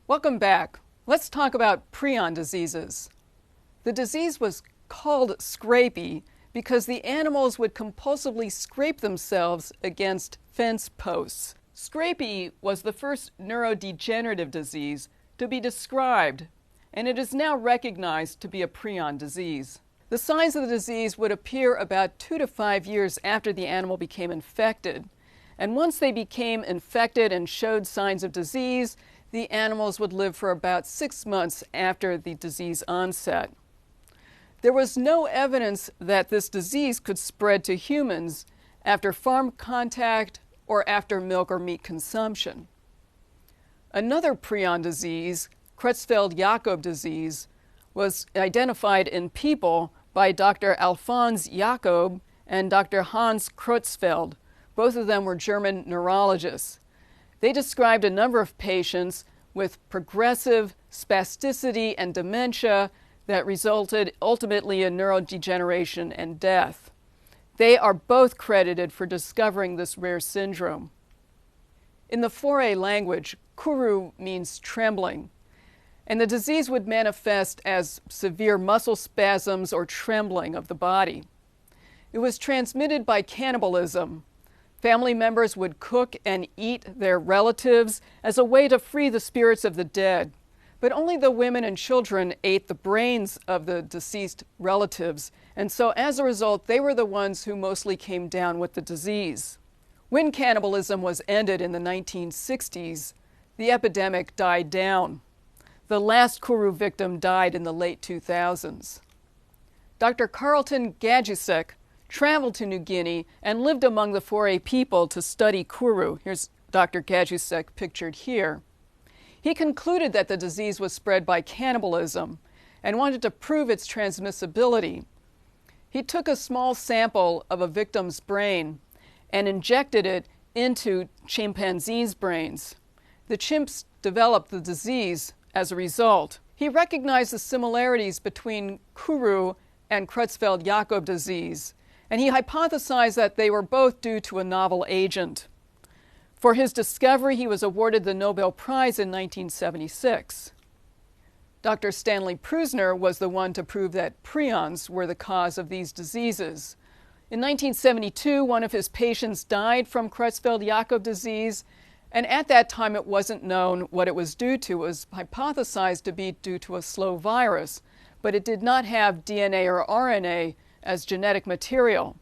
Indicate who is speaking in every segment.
Speaker 1: Welcome back. Let's talk about prion diseases. The disease was called scrapie because the animals would compulsively scrape themselves against fence posts. Scrapie was the first neurodegenerative disease to be described, and it is now recognized to be a prion disease. The signs of the disease would appear about 2 to 5 years after the animal became infected. And once they became infected and showed signs of disease, the animals would live for about 6 months after the disease onset. There was no evidence that this disease could spread to humans after farm contact or after milk or meat consumption. Another prion disease, Creutzfeldt-Jakob disease, was identified in people by Dr. Alphonse Jakob and Dr. Hans Creutzfeldt. Both of them were German neurologists. They described a number of patients with progressive spasticity and dementia that resulted ultimately in neurodegeneration and death. They are both credited for discovering this rare syndrome. In the Faroe language, kuru means trembling, and the disease would manifest as severe muscle spasms or trembling of the body. It was transmitted by cannibalism. Family members would cook and eat their relatives as a way to free the spirits of the dead, but only the women and children ate the brains of the deceased relatives, and so as a result, they were the ones who mostly came down with the disease. When cannibalism was ended in the 1960s, the epidemic died down. The last kuru victim died in the late 2000s. Dr. Carlton Gajdusek traveled to New Guinea and lived among the Faroe people to study kuru. Here's Dr. Gajdusek pictured here. He concluded that the disease was spread by cannibalism and wanted to prove its transmissibility. He took a small sample of a victim's brain and injected it into chimpanzees' brains. The chimps developed the disease as a result. He recognized the similarities between kuru and Creutzfeldt-Jakob disease, and he hypothesized that they were both due to a novel agent. For his discovery, he was awarded the Nobel Prize in 1976. Dr. Stanley Prusner was the one to prove that prions were the cause of these diseases. In 1972, one of his patients died from Creutzfeldt-Jakob disease, and at that time it wasn't known what it was due to. It was hypothesized to be due to a slow virus, but it did not have DNA or RNA as genetic material.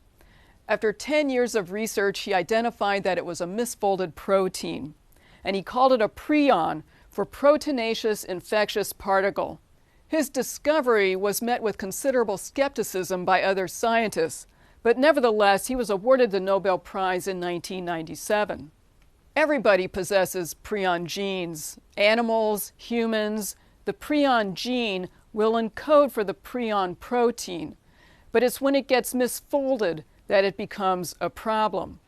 Speaker 1: After 10 years of research, he identified that it was a misfolded protein, and he called it a prion for proteinaceous infectious particle. His discovery was met with considerable skepticism by other scientists, but nevertheless, he was awarded the Nobel Prize in 1997. Everybody possesses prion genes. Animals, humans. The prion gene will encode for the prion protein, but it's when it gets misfolded that it becomes a problem.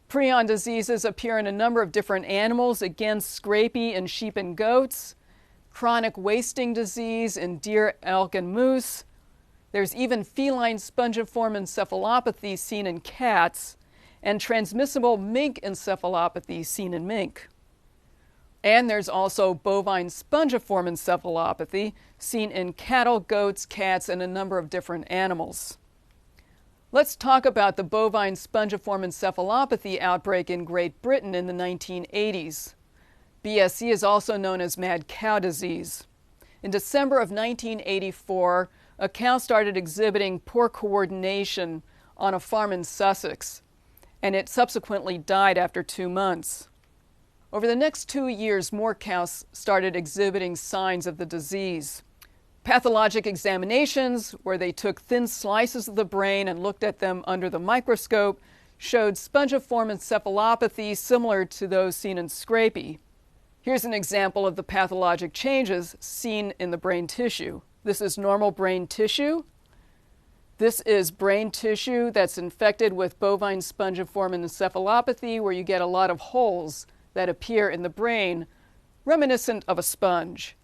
Speaker 1: Prion diseases appear in a number of different animals, again scrapie in sheep and goats, chronic wasting disease in deer, elk, and moose. There's even feline spongiform encephalopathy seen in cats, and transmissible mink encephalopathy seen in mink. And there's also bovine spongiform encephalopathy seen in cattle, goats, cats, and a number of different animals. Let's talk about the bovine spongiform encephalopathy outbreak in Great Britain in the 1980s. BSE is also known as mad cow disease. In December of 1984, a cow started exhibiting poor coordination on a farm in Sussex, and it subsequently died after 2 months. Over the next 2 years, more cows started exhibiting signs of the disease. Pathologic examinations, where they took thin slices of the brain and looked at them under the microscope, showed spongiform encephalopathy similar to those seen in scrapie. Here's an example of the pathologic changes seen in the brain tissue. This is normal brain tissue. This is brain tissue that's infected with bovine spongiform encephalopathy, where you get a lot of holes that appear in the brain, reminiscent of a sponge.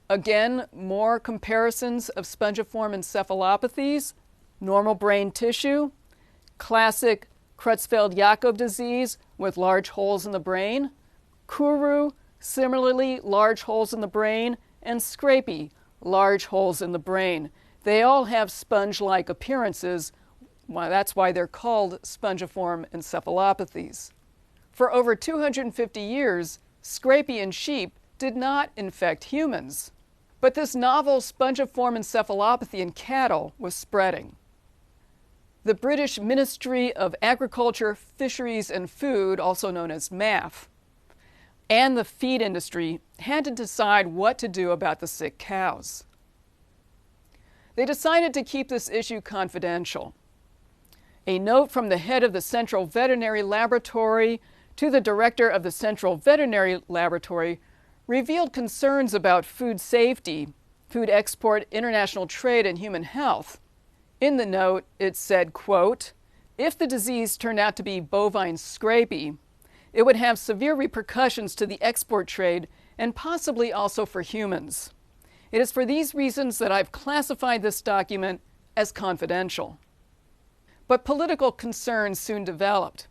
Speaker 1: Again, more comparisons of spongiform encephalopathies, normal brain tissue, classic Creutzfeldt-Jakob disease with large holes in the brain, kuru, Similarly, large holes in the brain and scrapie, large holes in the brain. They all have sponge-like appearances. That's why they're called spongiform encephalopathies. For over 250 years, scrapie in sheep did not infect humans. But this novel spongiform encephalopathy in cattle was spreading. The British Ministry of Agriculture, Fisheries and Food, also known as MAF, and the feed industry had to decide what to do about the sick cows. They decided to keep this issue confidential. A note from the head of the Central Veterinary Laboratory to the director of the Central Veterinary Laboratory revealed concerns about food safety, food export, international trade, and human health. In the note, it said, quote, "If the disease turned out to be bovine scrapie, it would have severe repercussions to the export trade and possibly also for humans. It is for these reasons that I've classified this document as confidential." But political concerns soon developed.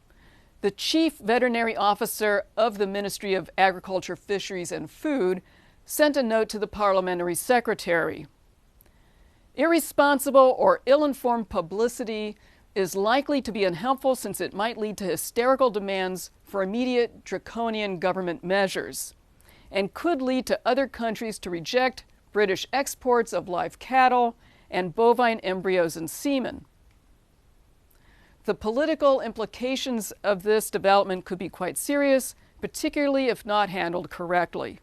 Speaker 1: The chief veterinary officer of the Ministry of Agriculture, Fisheries and Food sent a note to the parliamentary secretary. "Irresponsible or ill-informed publicity is likely to be unhelpful since it might lead to hysterical demands for immediate draconian government measures and could lead to other countries to reject British exports of live cattle and bovine embryos and semen. The political implications of this development could be quite serious, particularly if not handled correctly."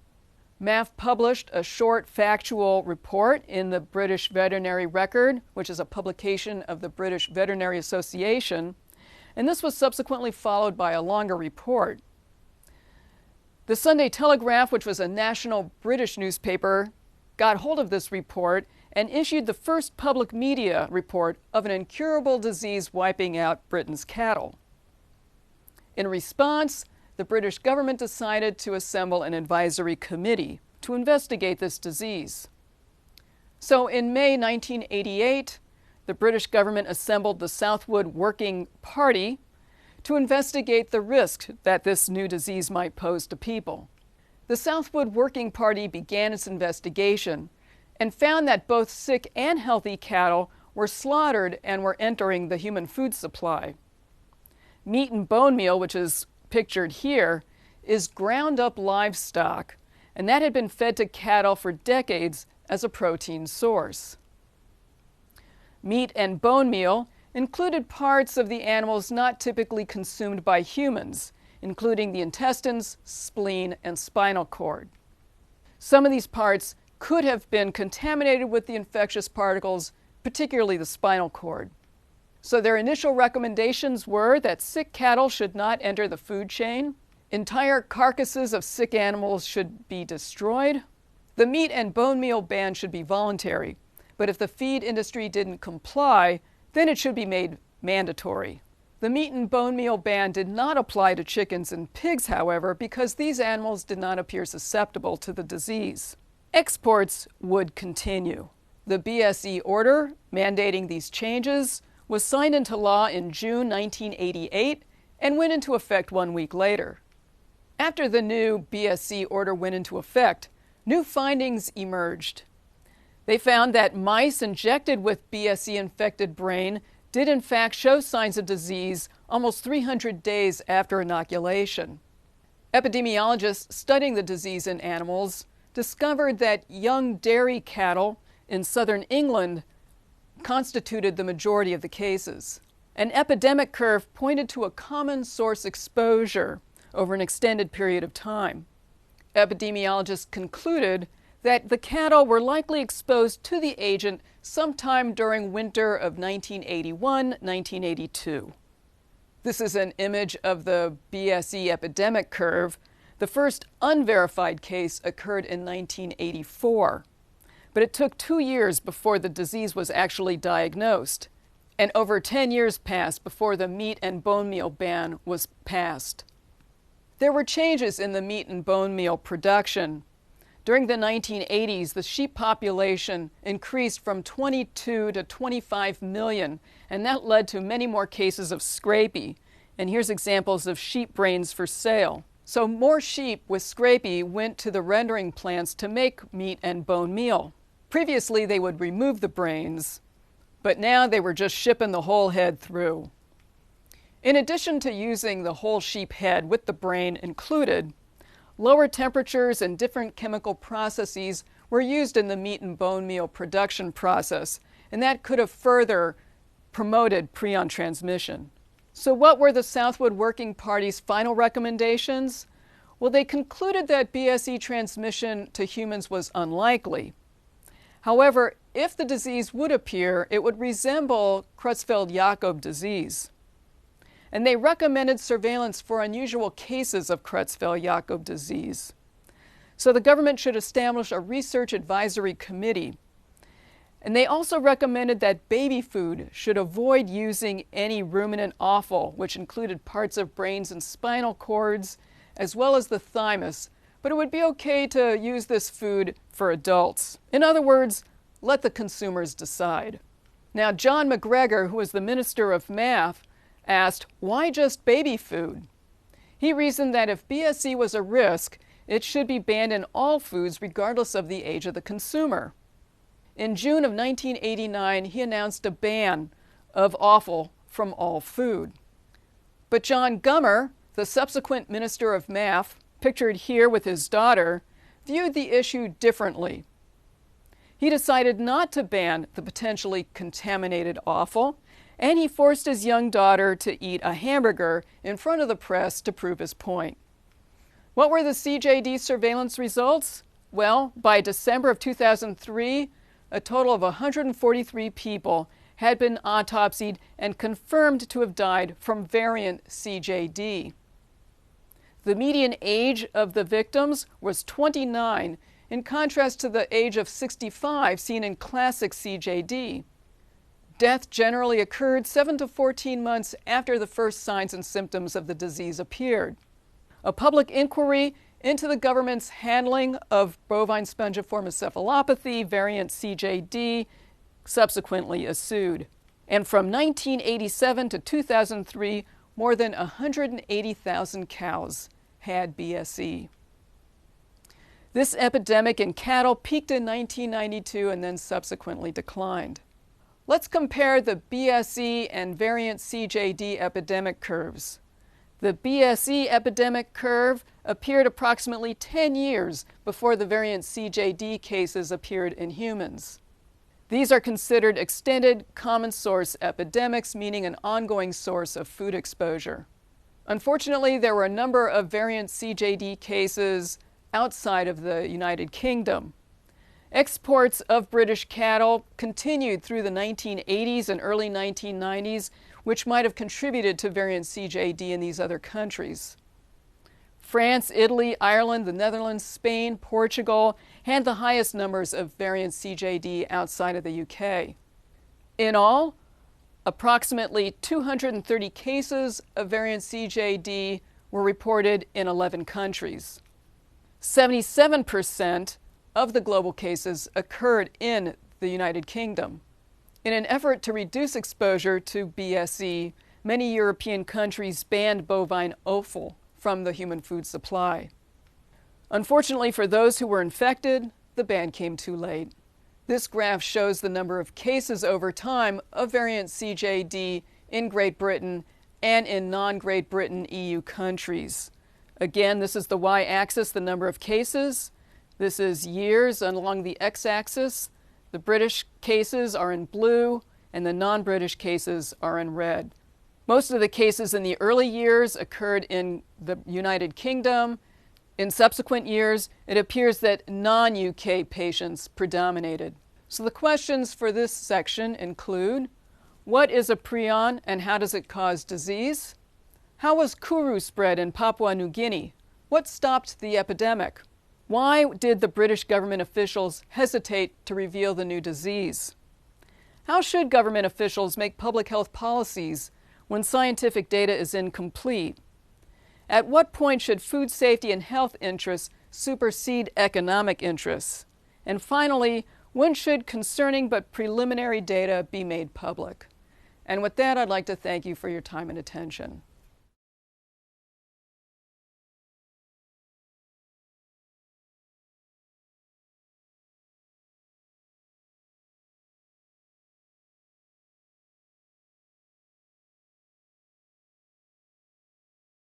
Speaker 1: MAF published a short factual report in the British Veterinary Record, which is a publication of the British Veterinary Association, and this was subsequently followed by a longer report. The Sunday Telegraph, which was a national British newspaper, got hold of this report and issued the first public media report of an incurable disease wiping out Britain's cattle. In response, the British government decided to assemble an advisory committee to investigate this disease. So in May 1988, the British government assembled the Southwood Working Party to investigate the risk that this new disease might pose to people. The Southwood Working Party began its investigation and found that both sick and healthy cattle were slaughtered and were entering the human food supply. Meat and bone meal, which is pictured here, is ground up livestock, and that had been fed to cattle for decades as a protein source. Meat and bone meal included parts of the animals not typically consumed by humans, including the intestines, spleen, and spinal cord. Some of these parts could have been contaminated with the infectious particles, particularly the spinal cord. So their initial recommendations were that sick cattle should not enter the food chain, entire carcasses of sick animals should be destroyed, the meat and bone meal ban should be voluntary, but if the feed industry didn't comply, then it should be made mandatory. The meat and bone meal ban did not apply to chickens and pigs, however, because these animals did not appear susceptible to the disease. Exports would continue. The BSE order mandating these changes was signed into law in June 1988 and went into effect 1 week later. After the new BSE order went into effect, new findings emerged. They found that mice injected with BSE-infected brain did in fact show signs of disease almost 300 days after inoculation. Epidemiologists studying the disease in animals discovered that young dairy cattle in southern England constituted the majority of the cases. An epidemic curve pointed to a common source exposure over an extended period of time. Epidemiologists concluded that the cattle were likely exposed to the agent sometime during winter of 1981-1982. This is an image of the BSE epidemic curve. The first unverified case occurred in 1984, but it took 2 years before the disease was actually diagnosed, and over 10 years passed before the meat and bone meal ban was passed. There were changes in the meat and bone meal production. During the 1980s, the sheep population increased from 22 to 25 million, and that led to many more cases of scrapie. And here's examples of sheep brains for sale. So more sheep with scrapie went to the rendering plants to make meat and bone meal. Previously, they would remove the brains, but now they were just shipping the whole head through. In addition to using the whole sheep head with the brain included, lower temperatures and different chemical processes were used in the meat and bone meal production process, and that could have further promoted prion transmission. So what were the Southwood Working Party's final recommendations? Well, they concluded that BSE transmission to humans was unlikely. However, if the disease would appear, it would resemble Creutzfeldt-Jakob disease. And they recommended surveillance for unusual cases of Creutzfeldt-Jakob disease. So the government should establish a research advisory committee. And they also recommended that baby food should avoid using any ruminant offal, which included parts of brains and spinal cords, as well as the thymus, but it would be okay to use this food for adults. In other words, let the consumers decide. Now, John McGregor, who was the Minister of Math, asked, why just baby food? He reasoned that if BSE was a risk, it should be banned in all foods regardless of the age of the consumer. In June of 1989, he announced a ban of offal from all food. But John Gummer, the subsequent Minister of Math, pictured here with his daughter, viewed the issue differently. He decided not to ban the potentially contaminated offal, and he forced his young daughter to eat a hamburger in front of the press to prove his point. What were the CJD surveillance results? Well, by December of 2003, a total of 143 people had been autopsied and confirmed to have died from variant CJD. The median age of the victims was 29, in contrast to the age of 65 seen in classic CJD. Death generally occurred 7 to 14 months after the first signs and symptoms of the disease appeared. A public inquiry into the government's handling of bovine spongiform encephalopathy, variant CJD, subsequently ensued. And from 1987 to 2003, more than 180,000 cows had BSE. This epidemic in cattle peaked in 1992 and then subsequently declined. Let's compare the BSE and variant CJD epidemic curves. The BSE epidemic curve appeared approximately 10 years before the variant CJD cases appeared in humans. These are considered extended common source epidemics, meaning an ongoing source of food exposure. Unfortunately, there were a number of variant CJD cases outside of the United Kingdom. Exports of British cattle continued through the 1980s and early 1990s, which might have contributed to variant CJD in these other countries. France, Italy, Ireland, the Netherlands, Spain, Portugal had the highest numbers of variant CJD outside of the UK. In all, approximately 230 cases of variant CJD were reported in 11 countries. 77% of the global cases occurred in the United Kingdom. In an effort to reduce exposure to BSE, many European countries banned bovine offal from the human food supply. Unfortunately for those who were infected, the ban came too late. This graph shows the number of cases over time of variant CJD in Great Britain and in non-Great Britain EU countries. Again, this is the y-axis, the number of cases. This is years, and along the x-axis, the British cases are in blue and the non-British cases are in red. Most of the cases in the early years occurred in the United Kingdom. In subsequent years, it appears that non-UK patients predominated. So the questions for this section include, what is a prion and how does it cause disease? How was kuru spread in Papua New Guinea? What stopped the epidemic? Why did the British government officials hesitate to reveal the new disease? How should government officials make public health policies when scientific data is incomplete? At what point should food safety and health interests supersede economic interests? And finally, when should concerning but preliminary data be made public? And with that, I'd like to thank you for your time and attention.